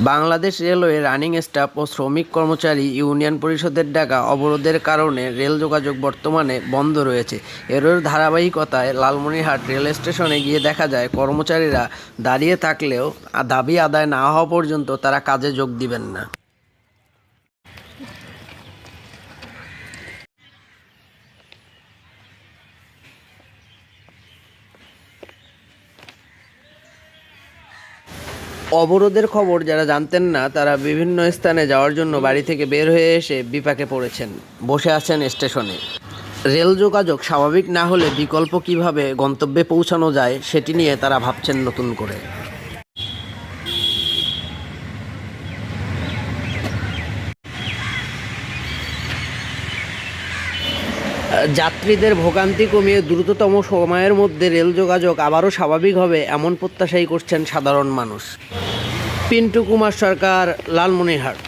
Bangladesh railway running staff ও শ্রমিক কর্মচারী union পরিষদের ডাকা অবরোধের কারণে রেল যোগাযোগ বর্তমানে বন্ধ রয়েছে। এরই ধারাবাহিকতায় লালমনিরহাট রেল স্টেশনে গিয়ে দেখা যায় কর্মচারীরা দাঁড়িয়ে থাকলেও দাবি আদায় না হওয়া পর্যন্ত তারা কাজে যোগ দিবেন না। অবরোধের খবর যারা জানতেন না তারা বিভিন্ন স্থানে যাওয়ার জন্য বাড়ি থেকে বের হয়ে এসে বিপাকে পড়েছেন, বসে আছেন স্টেশনে। রেল যোগাযোগ স্বাভাবিক না হলে বিকল্প কিভাবে গন্তব্যে পৌঁছানো যায় সেটি নিয়ে তারা ভাবছেন নতুন করে। যাত্রীদের ভোগান্তি কমিয়ে দ্রুততম সময়ের মধ্যে রেল যোগাযোগ আবারও স্বাভাবিক হবে এমন প্রত্যাশাই করছেন সাধারণ মানুষ। পিন্টু কুমার সরকার, লালমনিরহাট।